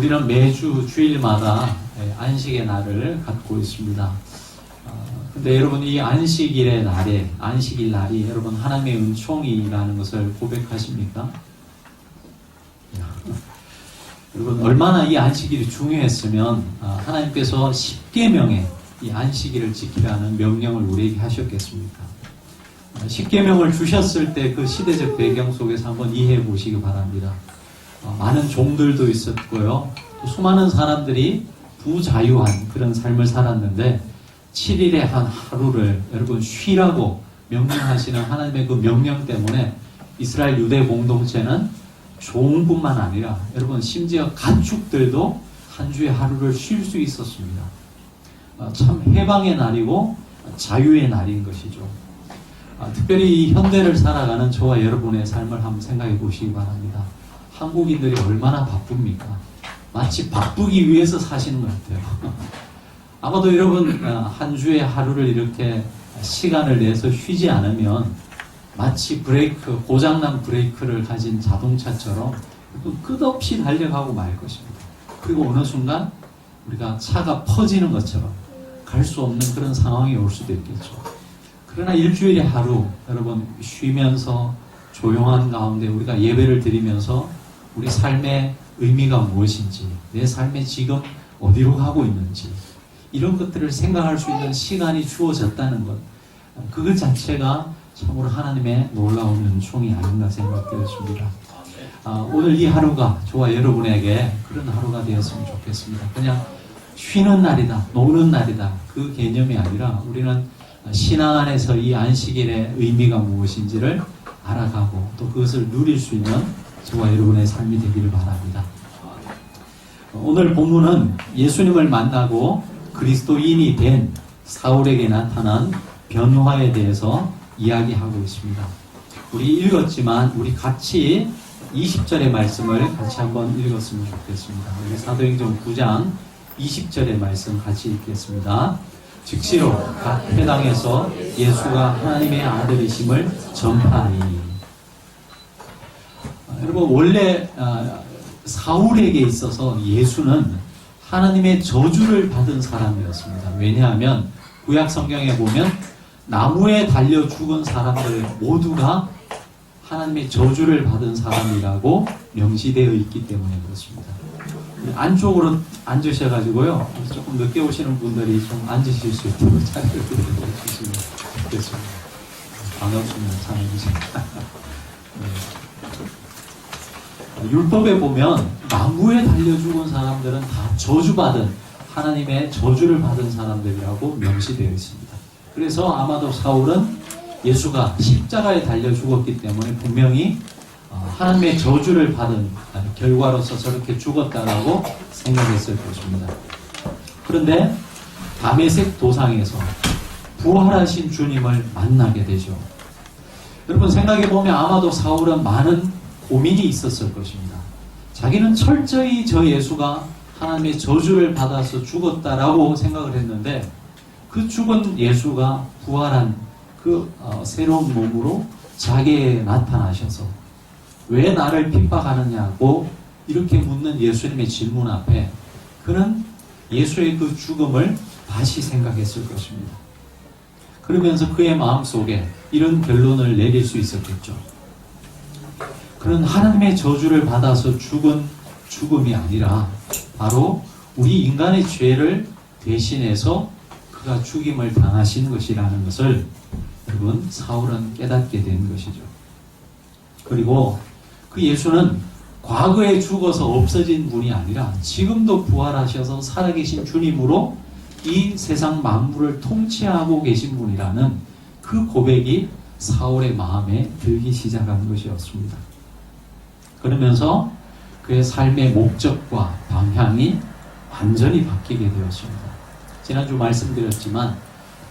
우리는 매주 주일마다 안식의 날을 갖고 있습니다. 근데 여러분 이 안식일 날이 여러분 하나님의 은총이라는 것을 고백하십니까? 여러분 얼마나 이 안식일이 중요했으면 하나님께서 10계명에 이 안식일을 지키라는 명령을 우리에게 하셨겠습니까? 10계명을 주셨을 때 그 시대적 배경 속에서 한번 이해해 보시기 바랍니다. 많은 종들도 있었고요. 또 수많은 사람들이 부자유한 그런 삶을 살았는데 7일의 한 하루를 여러분 쉬라고 명령하시는 하나님의 그 명령 때문에 이스라엘 유대 공동체는 종뿐만 아니라 여러분 심지어 가축들도 한 주의 하루를 쉴 수 있었습니다. 참 해방의 날이고 자유의 날인 것이죠. 특별히 이 현대를 살아가는 저와 여러분의 삶을 한번 생각해 보시기 바랍니다. 한국인들이 얼마나 바쁩니까? 마치 바쁘기 위해서 사시는 것 같아요. 아마도 여러분 한 주의 하루를 이렇게 시간을 내서 쉬지 않으면 마치 고장난 브레이크를 가진 자동차처럼 끝없이 달려가고 말 것입니다. 그리고 어느 순간 우리가 차가 퍼지는 것처럼 갈 수 없는 그런 상황이 올 수도 있겠죠. 그러나 일주일에 하루 여러분 쉬면서 조용한 가운데 우리가 예배를 드리면서 우리 삶의 의미가 무엇인지, 내 삶에 지금 어디로 가고 있는지 이런 것들을 생각할 수 있는 시간이 주어졌다는 것, 그것 자체가 참으로 하나님의 놀라운 은총이 아닌가 생각되었습니다. 오늘 이 하루가 저와 여러분에게 그런 하루가 되었으면 좋겠습니다. 그냥 쉬는 날이다, 노는 날이다 그 개념이 아니라 우리는 신앙 안에서 이 안식일의 의미가 무엇인지를 알아가고 또 그것을 누릴 수 있는 저와 여러분의 삶이 되기를 바랍니다. 오늘 본문은 예수님을 만나고 그리스도인이 된 사울에게 나타난 변화에 대해서 이야기하고 있습니다. 우리 읽었지만 우리 같이 20절의 말씀을 같이 한번 읽었으면 좋겠습니다. 우리 사도행전 9장 20절의 말씀 같이 읽겠습니다. 즉시로 각 회당에서 예수가 하나님의 아들이심을 전파하니. 여러분 원래 사울에게 있어서 예수는 하나님의 저주를 받은 사람이었습니다. 왜냐하면 구약 성경에 보면 나무에 달려 죽은 사람들 모두가 하나님의 저주를 받은 사람이라고 명시되어 있기 때문에 그렇습니다. 안쪽으로 앉으셔가지고요. 조금 늦게 오시는 분들이 좀 앉으실 수 있도록 자리를 드려주시면 좋겠습니다. 반갑습니다. 참여해주십니다. 율법에 보면 나무에 달려 죽은 사람들은 다 저주받은, 하나님의 저주를 받은 사람들이라고 명시되어 있습니다. 그래서 아마도 사울은 예수가 십자가에 달려 죽었기 때문에 분명히 하나님의 저주를 받은 결과로서 저렇게 죽었다라고 생각했을 것입니다. 그런데 다메섹 도상에서 부활하신 주님을 만나게 되죠. 여러분 생각해보면 아마도 사울은 많은 고민이 있었을 것입니다. 자기는 철저히 저 예수가 하나님의 저주를 받아서 죽었다라고 생각을 했는데 그 죽은 예수가 부활한 그 새로운 몸으로 자기에게 나타나셔서 왜 나를 핍박하느냐고 이렇게 묻는 예수님의 질문 앞에 그는 예수의 그 죽음을 다시 생각했을 것입니다. 그러면서 그의 마음속에 이런 결론을 내릴 수 있었겠죠. 그는 하나님의 저주를 받아서 죽은 죽음이 아니라 바로 우리 인간의 죄를 대신해서 그가 죽임을 당하신 것이라는 것을 여러분 사울은 깨닫게 된 것이죠. 그리고 그 예수는 과거에 죽어서 없어진 분이 아니라 지금도 부활하셔서 살아계신 주님으로 이 세상 만물을 통치하고 계신 분이라는 그 고백이 사울의 마음에 들기 시작한 것이었습니다. 그러면서 그의 삶의 목적과 방향이 완전히 바뀌게 되었습니다. 지난주 말씀드렸지만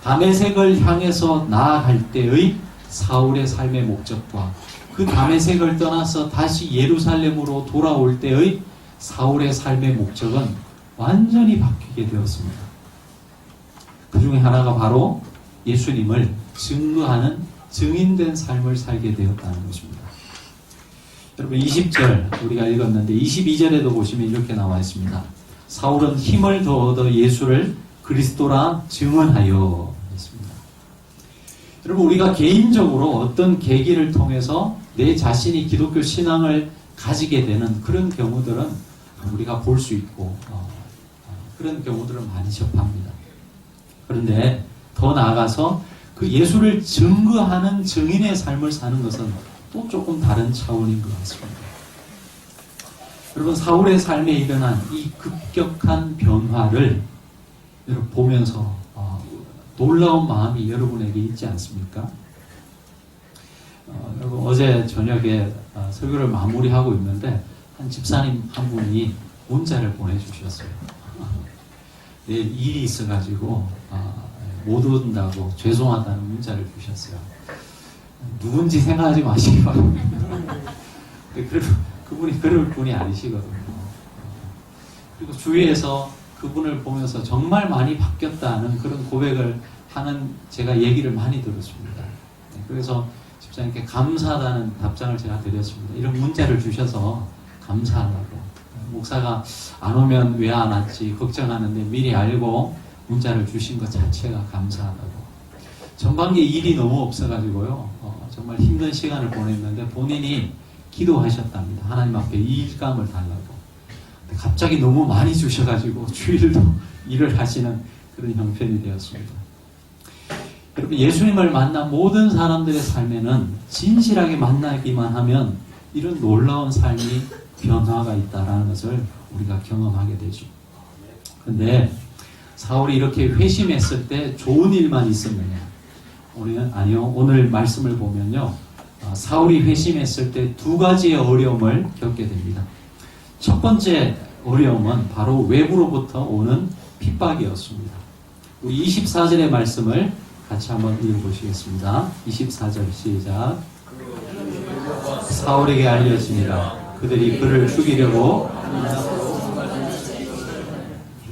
다메섹을 향해서 나아갈 때의 사울의 삶의 목적과 그 다메섹을 떠나서 다시 예루살렘으로 돌아올 때의 사울의 삶의 목적은 완전히 바뀌게 되었습니다. 그 중에 하나가 바로 예수님을 증거하는 증인된 삶을 살게 되었다는 것입니다. 여러분 20절 우리가 읽었는데 22절에도 보시면 이렇게 나와 있습니다. 사울은 힘을 더 얻어 예수를 그리스도라 증언하여 했습니다. 여러분 우리가 개인적으로 어떤 계기를 통해서 내 자신이 기독교 신앙을 가지게 되는 그런 경우들은 우리가 볼 수 있고 그런 경우들은 많이 접합니다. 그런데 더 나아가서 그 예수를 증거하는 증인의 삶을 사는 것은 또 조금 다른 차원인 것 같습니다. 여러분 사울의 삶에 일어난 이 급격한 변화를 여러분 보면서 놀라운 마음이 여러분에게 있지 않습니까? 여러분 어제 저녁에 설교를 마무리하고 있는데 한 집사님 한 분이 문자를 보내주셨어요. 내일 일이 있어가지고 못 온다고 죄송하다는 문자를 주셨어요. 누군지 생각하지 마시기 바랍니다. 그래도 그분이 그럴 분이 아니시거든요. 그리고 주위에서 그분을 보면서 정말 많이 바뀌었다는 그런 고백을 하는 제가 얘기를 많이 들었습니다. 그래서 집사님께 감사하다는 답장을 제가 드렸습니다. 이런 문자를 주셔서 감사하다고. 목사가 안 오면 왜 안 왔지 걱정하는데 미리 알고 문자를 주신 것 자체가 감사하다고. 전반기에 일이 너무 없어가지고요. 정말 힘든 시간을 보냈는데 본인이 기도하셨답니다. 하나님 앞에 일감을 달라고. 갑자기 너무 많이 주셔가지고 주일도 일을 하시는 그런 형편이 되었습니다. 여러분 예수님을 만난 모든 사람들의 삶에는 진실하게 만나기만 하면 이런 놀라운 삶이 변화가 있다는 것을 우리가 경험하게 되죠. 그런데 사울이 이렇게 회심했을 때 좋은 일만 있었느냐? 아니요. 오늘 말씀을 보면요. 사울이 회심했을 때 두 가지의 어려움을 겪게 됩니다. 첫 번째 어려움은 바로 외부로부터 오는 핍박이었습니다. 우리 24절의 말씀을 같이 한번 읽어보시겠습니다. 24절 시작. 사울에게 알려지니라. 그들이 그를 죽이려고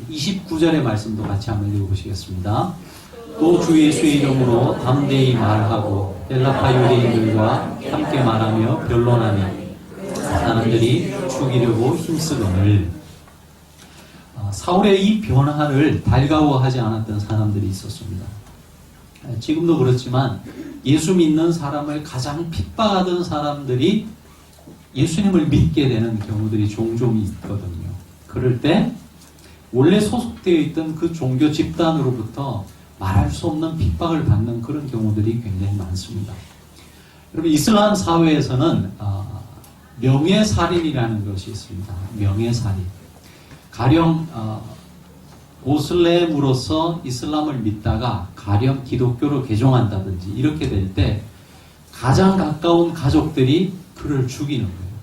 29절의 말씀도 같이 한번 읽어보시겠습니다. 또 주 예수의 이름으로 담대히 말하고 헬라파 유대인들과 함께 말하며 변론하니 사람들이 죽이려고 힘쓰거늘. 사울의 이 변화를 달가워하지 않았던 사람들이 있었습니다. 지금도 그렇지만 예수 믿는 사람을 가장 핍박하던 사람들이 예수님을 믿게 되는 경우들이 종종 있거든요. 그럴 때 원래 소속되어 있던 그 종교 집단으로부터 말할 수 없는 핍박을 받는 그런 경우들이 굉장히 많습니다. 여러분 이슬람 사회에서는 명예살인이라는 것이 있습니다. 명예살인. 가령 모슬렘으로서 이슬람을 믿다가 가령 기독교로 개종한다든지 이렇게 될 때 가장 가까운 가족들이 그를 죽이는 거예요.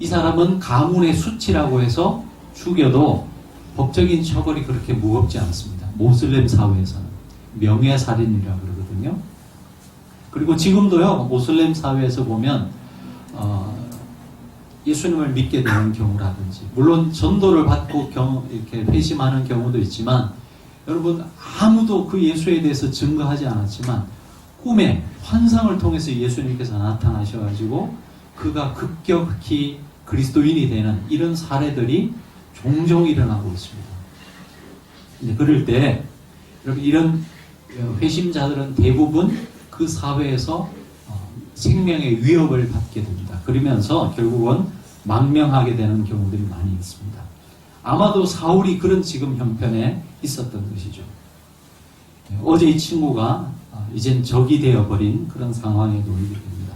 이 사람은 가문의 수치라고 해서 죽여도 법적인 처벌이 그렇게 무겁지 않습니다. 모슬렘 사회에서는 명예살인이라고 그러거든요. 그리고 지금도요 모슬렘 사회에서 보면 예수님을 믿게 되는 경우라든지 물론 전도를 받고 이렇게 회심하는 경우도 있지만 여러분 아무도 그 예수에 대해서 증거하지 않았지만 꿈에 환상을 통해서 예수님께서 나타나셔가지고 그가 급격히 그리스도인이 되는 이런 사례들이 종종 일어나고 있습니다. 그럴 때 여러분 이런 회심자들은 대부분 그 사회에서 생명의 위협을 받게 됩니다. 그러면서 결국은 망명하게 되는 경우들이 많이 있습니다. 아마도 사울이 그런 지금 형편에 있었던 것이죠. 어제 이 친구가 이젠 적이 되어버린 그런 상황에 놓이게 됩니다.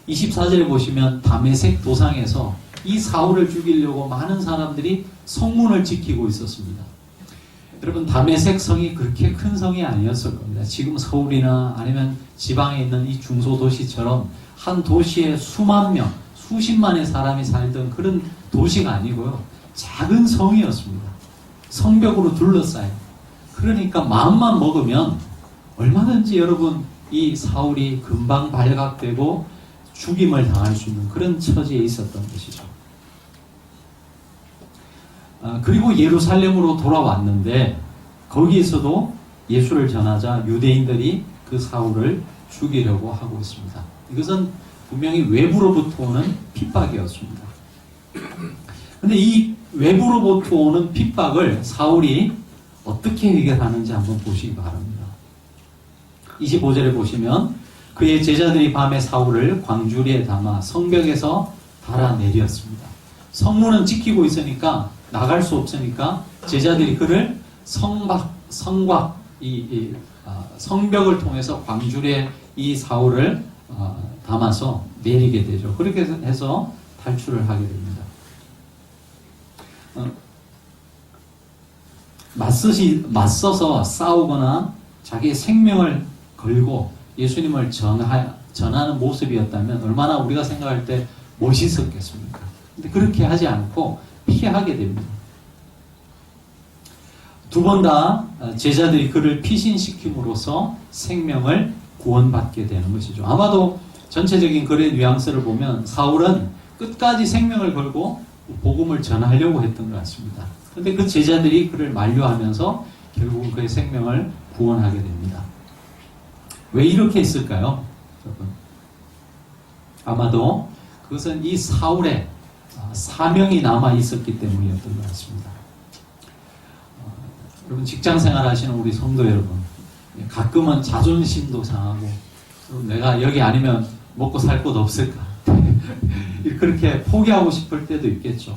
24절에 보시면 다메섹 도상에서 이 사울을 죽이려고 많은 사람들이 성문을 지키고 있었습니다. 여러분 다메섹 성이 그렇게 큰 성이 아니었을 겁니다. 지금 서울이나 아니면 지방에 있는 이 중소도시처럼 한 도시에 수만 명, 수십만의 사람이 살던 그런 도시가 아니고요. 작은 성이었습니다. 성벽으로 둘러싸여. 그러니까 마음만 먹으면 얼마든지 여러분 이 사울이 금방 발각되고 죽임을 당할 수 있는 그런 처지에 있었던 것이죠. 그리고 예루살렘으로 돌아왔는데 거기에서도 예수를 전하자 유대인들이 그 사울을 죽이려고 하고 있습니다. 이것은 분명히 외부로부터 오는 핍박이었습니다. 근데 이 외부로부터 오는 핍박을 사울이 어떻게 해결하는지 한번 보시기 바랍니다. 25절에 보시면 그의 제자들이 밤에 사울을 광주리에 담아 성벽에서 달아내렸습니다. 성문은 지키고 있으니까 나갈 수 없으니까 제자들이 그를 성곽 성벽을 통해서 광주리에 이 사울을 담아서 내리게 되죠. 그렇게 해서 탈출을 하게 됩니다. 맞서서 싸우거나 자기의 생명을 걸고 예수님을 전하는 모습이었다면 얼마나 우리가 생각할 때 멋있었겠습니까? 근데 그렇게 하지 않고 피하게 됩니다. 두 번 다 제자들이 그를 피신시킴으로써 생명을 구원받게 되는 것이죠. 아마도 전체적인 글의 뉘앙스를 보면 사울은 끝까지 생명을 걸고 복음을 전하려고 했던 것 같습니다. 그런데 그 제자들이 그를 만류하면서 결국은 그의 생명을 구원하게 됩니다. 왜 이렇게 했을까요? 여러분? 아마도 그것은 이 사울의 사명이 남아 있었기 때문이었던 것 같습니다. 여러분 직장생활 하시는 우리 성도 여러분, 가끔은 자존심도 상하고 내가 여기 아니면 먹고 살 곳 없을까 그렇게 포기하고 싶을 때도 있겠죠.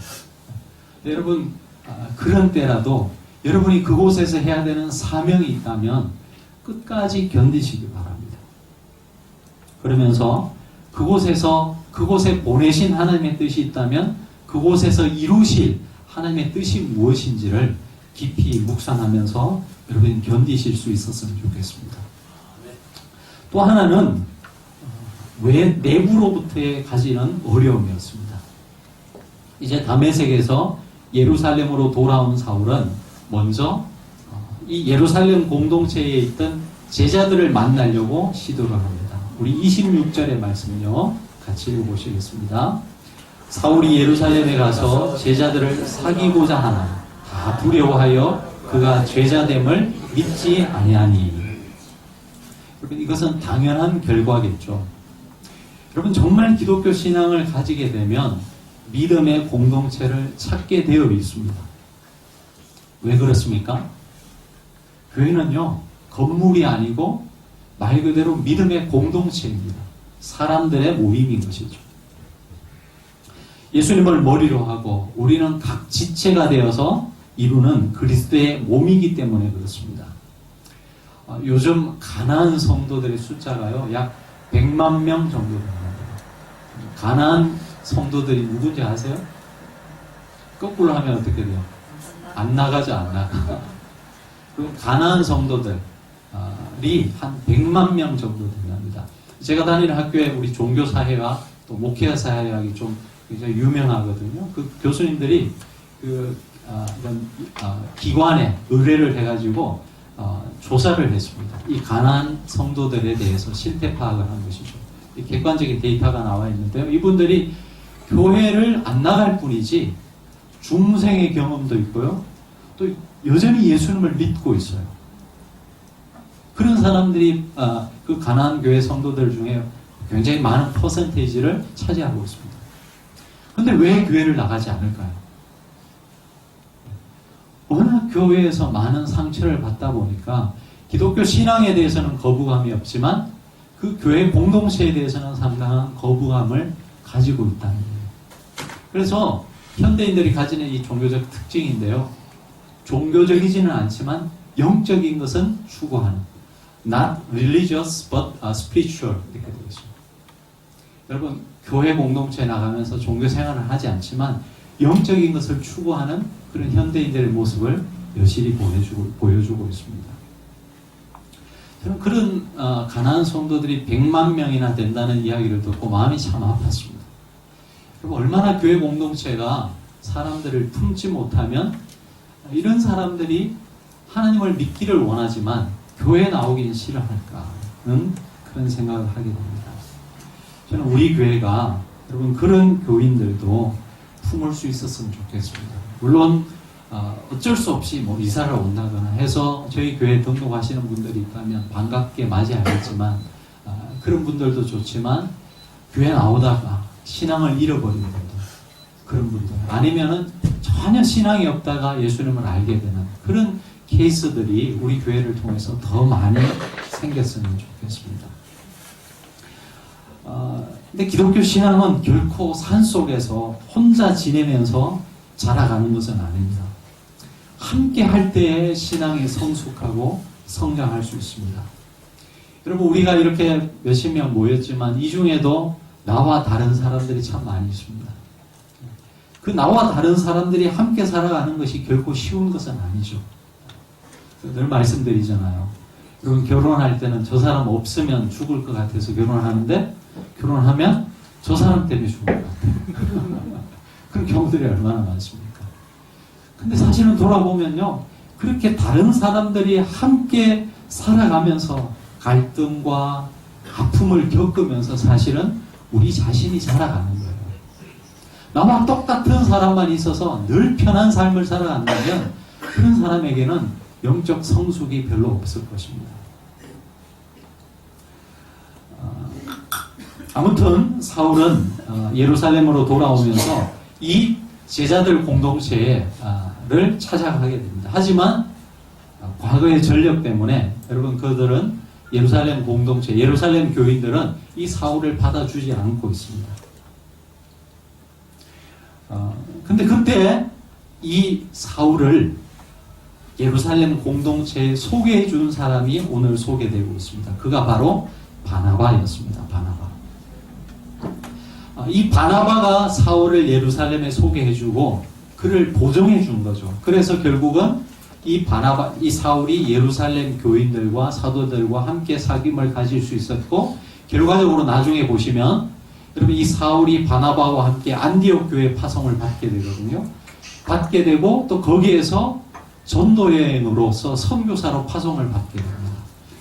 여러분 그런 때라도 여러분이 그곳에서 해야 되는 사명이 있다면 끝까지 견디시기 바랍니다. 그러면서 그곳에 보내신 하나님의 뜻이 있다면 그곳에서 이루실 하나님의 뜻이 무엇인지를 깊이 묵상하면서 여러분이 견디실 수 있었으면 좋겠습니다. 또 하나는 왜 내부로부터의 가지는 어려움이었습니다. 이제 다메섹에서 예루살렘으로 돌아온 사울은 먼저 이 예루살렘 공동체에 있던 제자들을 만나려고 시도를 합니다. 우리 26절의 말씀요 같이 읽어보시겠습니다. 사울이 예루살렘에 가서 제자들을 사귀고자 하나 다 두려워하여 그가 죄자됨을 믿지 아니하니. 여러분 이것은 당연한 결과겠죠. 여러분 정말 기독교 신앙을 가지게 되면 믿음의 공동체를 찾게 되어 있습니다. 왜 그렇습니까? 교회는요 건물이 아니고 말 그대로 믿음의 공동체입니다. 사람들의 모임인 것이죠. 예수님을 머리로 하고 우리는 각 지체가 되어서 이루는 그리스도의 몸이기 때문에 그렇습니다. 요즘 가나안 성도들의 숫자가요 약 100만 명 정도 됩니다. 가나안 성도들이 누군지 아세요? 거꾸로 하면 어떻게 돼요? 안 나가죠, 안 나가. 그 가나안 성도들이 한 100만 명 정도 된답니다. 제가 다니는 학교에 우리 종교사회와 또 목회사회학이 좀 굉장히 유명하거든요. 그 교수님들이 이런 기관에 의뢰를 해가지고 조사를 했습니다. 이 가나안 성도들에 대해서 실태 파악을 한 것이죠. 객관적인 데이터가 나와 있는데요. 이분들이 교회를 안 나갈 뿐이지 중생의 경험도 있고요. 또 여전히 예수님을 믿고 있어요. 그런 사람들이 그 가나안 교회 성도들 중에 굉장히 많은 퍼센테이지를 차지하고 있습니다. 그런데 왜 교회를 나가지 않을까요? 워낙 교회에서 많은 상처를 받다 보니까 기독교 신앙에 대해서는 거부감이 없지만 그 교회 공동체에 대해서는 상당한 거부감을 가지고 있다는 거예요. 그래서 현대인들이 가지는 이 종교적 특징인데요. 종교적이지는 않지만 영적인 것은 추구하는 not religious but spiritual 이렇게 되겠습니다. 여러분 교회 공동체에 나가면서 종교 생활을 하지 않지만 영적인 것을 추구하는 그런 현대인들의 모습을 여실히 보여주고 있습니다. 저는 그런 가나안 성도들이 100만 명이나 된다는 이야기를 듣고 마음이 참 아팠습니다. 그리고 얼마나 교회 공동체가 사람들을 품지 못하면 이런 사람들이 하나님을 믿기를 원하지만 교회에 나오긴 싫어할까는 그런 생각을 하게 됩니다. 저는 우리 교회가 여러분 그런 교인들도 품을 수 있었으면 좋겠습니다. 물론 어쩔 수 없이 뭐 이사를 온다거나 해서 저희 교회에 등록하시는 분들이 있다면 반갑게 맞이하겠지만 그런 분들도 좋지만 교회 나오다가 신앙을 잃어버리는 분들, 그런 분들, 아니면은 전혀 신앙이 없다가 예수님을 알게 되는 그런 케이스들이 우리 교회를 통해서 더 많이 생겼으면 좋겠습니다. 근데 기독교 신앙은 결코 산속에서 혼자 지내면서 자라가는 것은 아닙니다. 함께 할 때에 신앙이 성숙하고 성장할 수 있습니다. 여러분, 우리가 이렇게 몇십 명 모였지만 이 중에도 나와 다른 사람들이 참 많이 있습니다. 그 나와 다른 사람들이 함께 살아가는 것이 결코 쉬운 것은 아니죠. 늘 말씀드리잖아요. 여러분, 결혼할 때는 저 사람 없으면 죽을 것 같아서 결혼하는데 결혼하면 저 사람 때문에 죽을 것 같아요. 그런 경우들이 얼마나 많습니까? 근데 사실은 돌아보면요, 그렇게 다른 사람들이 함께 살아가면서 갈등과 아픔을 겪으면서 사실은 우리 자신이 자라가는 거예요. 나와 똑같은 사람만 있어서 늘 편한 삶을 살아간다면 그런 사람에게는 영적 성숙이 별로 없을 것입니다. 아무튼 사울은 예루살렘으로 돌아오면서 이 제자들 공동체를 찾아가게 됩니다. 하지만 과거의 전력 때문에 여러분, 그들은 예루살렘 공동체, 예루살렘 교인들은 이 사울을 받아주지 않고 있습니다. 근데 그때 이 사울을 예루살렘 공동체에 소개해 준 사람이 오늘 소개되고 있습니다. 그가 바로 바나바였습니다. 바나바. 이 바나바가 사울을 예루살렘에 소개해 주고 그를 보정해 준 거죠. 그래서 결국은 이 사울이 예루살렘 교인들과 사도들과 함께 사귐을 가질 수 있었고, 결과적으로 나중에 보시면 여러분, 이 사울이 바나바와 함께 안디옥 교회 파송을 받게 되거든요. 받게 되고 또 거기에서 전도 여행으로서 선교사로 파송을 받게 됩니다.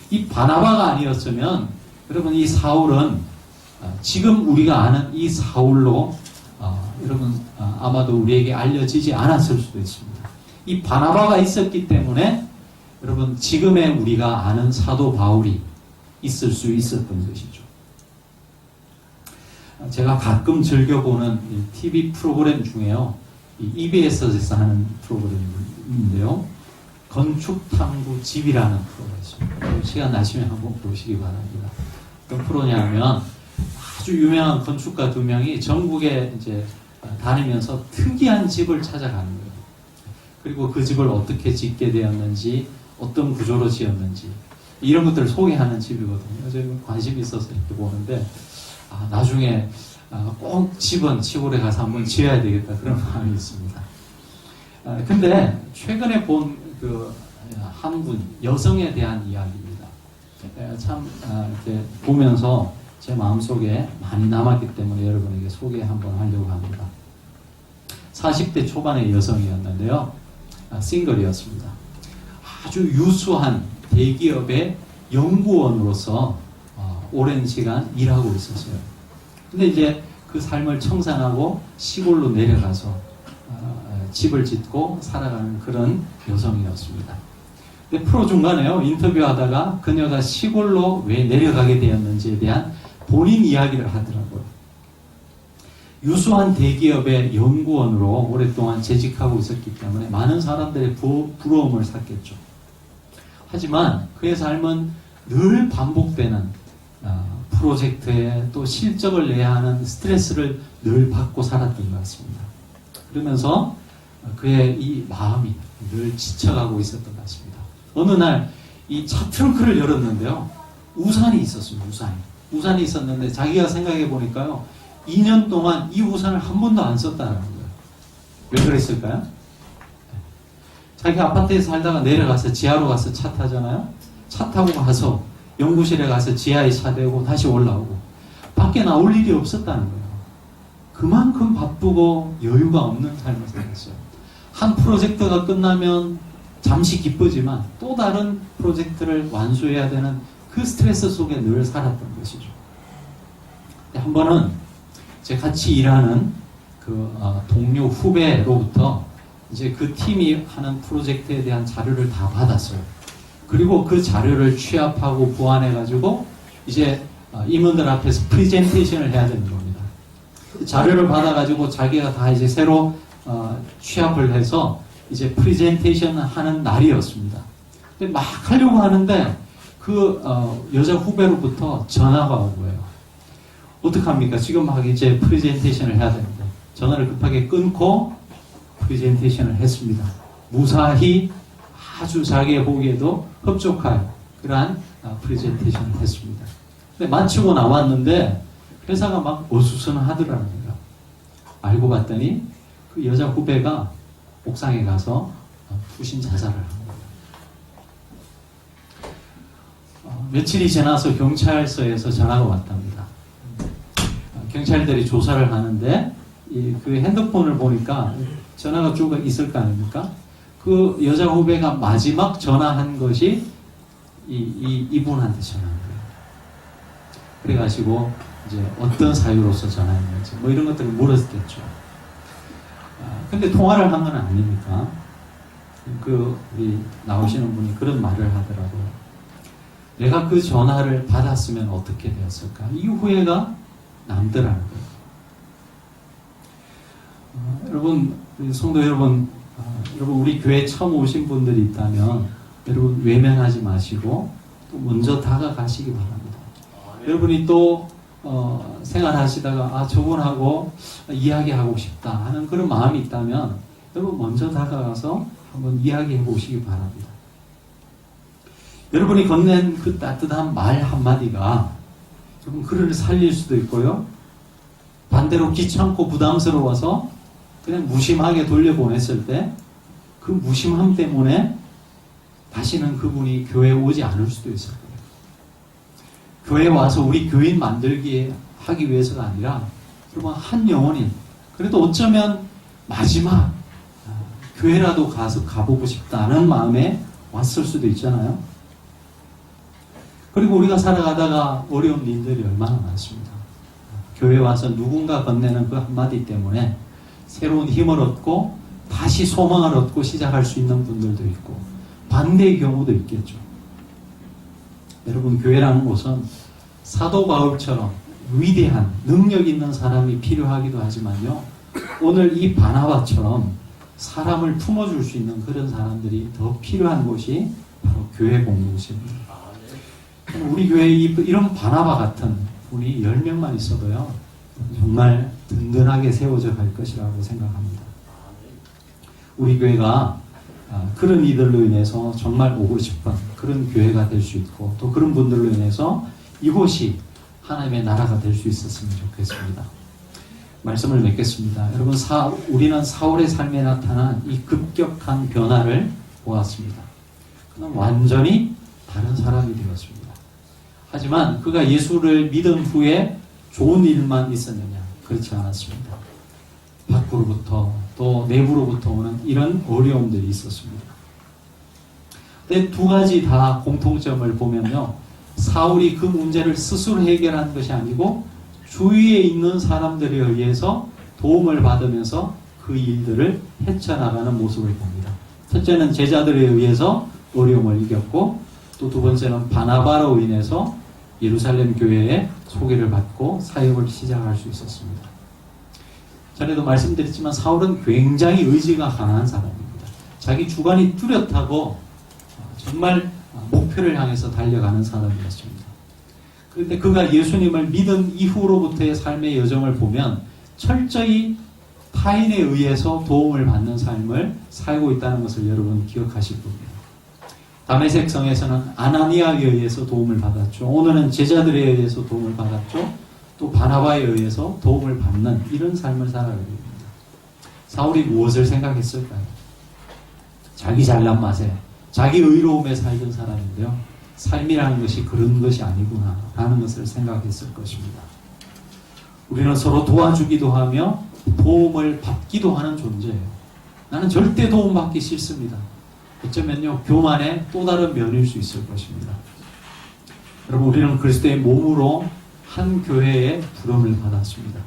이 바나바가 아니었으면 여러분, 이 사울은 지금 우리가 아는 이 사울로 여러분 아마도 우리에게 알려지지 않았을 수도 있습니다. 이 바나바가 있었기 때문에 여러분, 지금의 우리가 아는 사도 바울이 있을 수 있었던 것이죠. 제가 가끔 즐겨보는 TV 프로그램 중에요, EBS에서 하는 프로그램인데요, 건축탐구 집이라는 프로가 있습니다. 시간 나시면 한번 보시기 바랍니다. 어떤 프로냐면 아주 유명한 건축가 2명이 전국에 이제 다니면서 특이한 집을 찾아가는 거예요. 그리고 그 집을 어떻게 짓게 되었는지, 어떤 구조로 지었는지, 이런 것들을 소개하는 집이거든요. 제가 관심이 있어서 이렇게 보는데, 나중에 꼭 집은 시골에 가서 한번 지어야 되겠다, 그런 마음이 있습니다. 근데 최근에 본 한 분 여성에 대한 이야기입니다. 참 이렇게 보면서 제 마음속에 많이 남았기 때문에 여러분에게 소개 한번 하려고 합니다. 40대 초반의 여성이었는데요, 싱글이었습니다. 아주 유수한 대기업의 연구원으로서 오랜 시간 일하고 있었어요. 근데 이제 그 삶을 청산하고 시골로 내려가서 집을 짓고 살아가는 그런 여성이었습니다. 근데 프로 중간에요, 인터뷰하다가 그녀가 시골로 왜 내려가게 되었는지에 대한 본인 이야기를 하더라고요. 유수한 대기업의 연구원으로 오랫동안 재직하고 있었기 때문에 많은 사람들의 부러움을 샀겠죠. 하지만 그의 삶은 늘 반복되는 프로젝트에 또 실적을 내야 하는 스트레스를 늘 받고 살았던 것 같습니다. 그러면서 그의 이 마음이 늘 지쳐가고 있었던 것 같습니다. 어느 날 이 차 트렁크를 열었는데요, 우산이 있었습니다. 우산이 있었는데 자기가 생각해 보니까요, 2년 동안 이 우산을 한 번도 안 썼다는 거예요. 왜 그랬을까요? 자기 아파트에 살다가 내려가서 지하로 가서 차 타잖아요. 차 타고 가서 연구실에 가서 지하에 차 대고 다시 올라오고 밖에 나올 일이 없었다는 거예요. 그만큼 바쁘고 여유가 없는 삶을 살았어요. 한 프로젝트가 끝나면 잠시 기쁘지만 또 다른 프로젝트를 완수해야 되는 그 스트레스 속에 늘 살았던 것이죠. 한 번은 제 같이 일하는 동료 후배로부터 이제 그 팀이 하는 프로젝트에 대한 자료를 다 받았어요. 그리고 그 자료를 취합하고 보완해가지고 이제 임원들 앞에서 프레젠테이션을 해야 되는 겁니다. 자료를 받아가지고 자기가 다 이제 새로 취합을 해서 이제 프레젠테이션 하는 날이었습니다. 근데 막 하려고 하는데 그 여자 후배로부터 전화가 온 거예요. 어떡합니까? 지금 막 이제 프레젠테이션을 해야 되는데 전화를 급하게 끊고 프레젠테이션을 했습니다. 무사히 아주 자기가 보기에도 흡족할 그러한 프레젠테이션을 했습니다. 근데 마치고 나왔는데 회사가 막 어수선하더라는 거예요. 알고 봤더니 그 여자 후배가 옥상에 가서 투신 자살을 한 거예요. 며칠이 지나서 경찰서에서 전화가 왔답니다. 경찰들이 조사를 하는데 그 핸드폰을 보니까 전화가 쭉 있을 거 아닙니까? 그 여자 후배가 마지막 전화한 것이 이분한테 전화한 거예요. 그래가지고 이제 어떤 사유로서 전화했는지 뭐 이런 것들을 물었겠죠. 근데 통화를 한 건 아니니까 우리 나오시는 분이 그런 말을 하더라고요. 내가 그 전화를 받았으면 어떻게 되었을까? 이 후회가 남더라는 거예요. 여러분, 성도 여러분, 우리 교회 처음 오신 분들이 있다면 여러분 외면하지 마시고 또 먼저 다가가시기 바랍니다. 여러분이 또 생활하시다가 저분하고 이야기하고 싶다 하는 그런 마음이 있다면 여러분 먼저 다가가서 한번 이야기해 보시기 바랍니다. 여러분이 건넨 그 따뜻한 말 한마디가 여러분 그를 살릴 수도 있고요. 반대로 귀찮고 부담스러워서 그냥 무심하게 돌려보냈을 때 그 무심함 때문에 다시는 그분이 교회에 오지 않을 수도 있을 거예요. 교회에 와서 우리 교인 만들기 하기 위해서가 아니라 여러분 한 영혼이 그래도 어쩌면 마지막 교회라도 가보고 싶다는 마음에 왔을 수도 있잖아요. 그리고 우리가 살아가다가 어려운 일들이 얼마나 많습니다. 교회에 와서 누군가 건네는 그 한마디 때문에 새로운 힘을 얻고 다시 소망을 얻고 시작할 수 있는 분들도 있고 반대의 경우도 있겠죠. 여러분 교회라는 곳은 사도 바울처럼 위대한 능력 있는 사람이 필요하기도 하지만요. 오늘 이 바나바처럼 사람을 품어줄 수 있는 그런 사람들이 더 필요한 곳이 바로 교회 공동체입니다. 우리 교회에 이런 바나바 같은 분이 10명만 있어도요. 정말 든든하게 세워져 갈 것이라고 생각합니다. 우리 교회가 그런 이들로 인해서 정말 오고 싶은 그런 교회가 될 수 있고 또 그런 분들로 인해서 이곳이 하나님의 나라가 될 수 있었으면 좋겠습니다. 말씀을 맺겠습니다. 여러분 우리는 사울의 삶에 나타난 이 급격한 변화를 보았습니다. 그는 완전히 다른 사람이 되었습니다. 하지만 그가 예수를 믿은 후에 좋은 일만 있었느냐? 그렇지 않았습니다. 밖으로부터 또 내부로부터 오는 이런 어려움들이 있었습니다. 근데 두 가지 다 공통점을 보면요. 사울이 그 문제를 스스로 해결한 것이 아니고 주위에 있는 사람들에 의해서 도움을 받으면서 그 일들을 헤쳐나가는 모습을 봅니다. 첫째는 제자들에 의해서 어려움을 이겼고 또 두 번째는 바나바로 인해서 예루살렘 교회에 소개를 받고 사역을 시작할 수 있었습니다. 전에도 말씀드렸지만 사울은 굉장히 의지가 강한 사람입니다. 자기 주관이 뚜렷하고 정말 목표를 향해서 달려가는 사람이었습니다. 그런데 그가 예수님을 믿은 이후로부터의 삶의 여정을 보면 철저히 타인에 의해서 도움을 받는 삶을 살고 있다는 것을 여러분 기억하실 겁니다. 다메섹 성에서는 아나니아에 의해서 도움을 받았죠. 오늘은 제자들에 의해서 도움을 받았죠. 또 바나바에 의해서 도움을 받는 이런 삶을 살아가게 됩니다. 사울이 무엇을 생각했을까요? 자기 잘난 맛에 자기 의로움에 살던 사람인데요. 삶이라는 것이 그런 것이 아니구나 라는 것을 생각했을 것입니다. 우리는 서로 도와주기도 하며 도움을 받기도 하는 존재예요. 나는 절대 도움받기 싫습니다. 어쩌면요 교만의 또 다른 면일 수 있을 것입니다. 여러분 우리는 그리스도의 몸으로 한 교회에 부름을 받았습니다.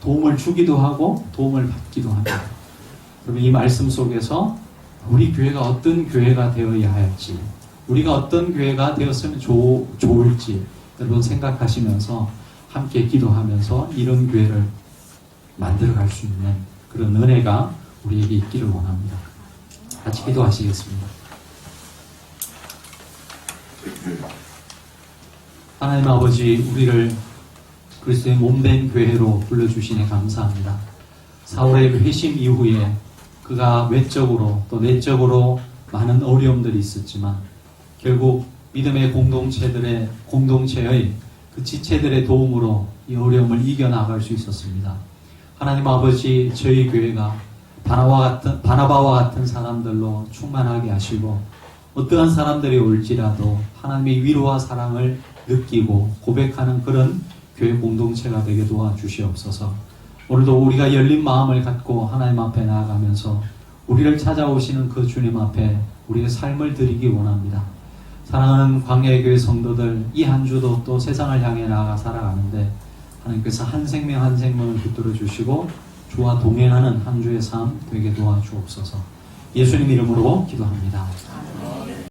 도움을 주기도 하고 도움을 받기도 합니다. 여러분 이 말씀 속에서 우리 교회가 어떤 교회가 되어야 할지 우리가 어떤 교회가 되었으면 좋을지 여러분 생각하시면서 함께 기도하면서 이런 교회를 만들어갈 수 있는 그런 은혜가 우리에게 있기를 원합니다. 같이 기도하시겠습니다. 하나님 아버지, 우리를 그리스도의 몸된 교회로 불러주시니 감사합니다. 사울의 회심 이후에 그가 외적으로 또 내적으로 많은 어려움들이 있었지만 결국 믿음의 공동체의 그 지체들의 도움으로 이 어려움을 이겨나갈 수 있었습니다. 하나님 아버지, 저희 교회가 바나바와 같은 사람들로 충만하게 하시고 어떠한 사람들이 올지라도 하나님의 위로와 사랑을 느끼고 고백하는 그런 교회 공동체가 되게 도와주시옵소서. 오늘도 우리가 열린 마음을 갖고 하나님 앞에 나아가면서 우리를 찾아오시는 그 주님 앞에 우리의 삶을 드리기 원합니다. 사랑하는 광야교회 성도들, 이 한 주도 또 세상을 향해 나아가 살아가는데 하나님께서 한 생명 한 생명을 붙들어 주시고 주와 동행하는 한 주의 삶 되게 도와주옵소서. 예수님 이름으로 기도합니다.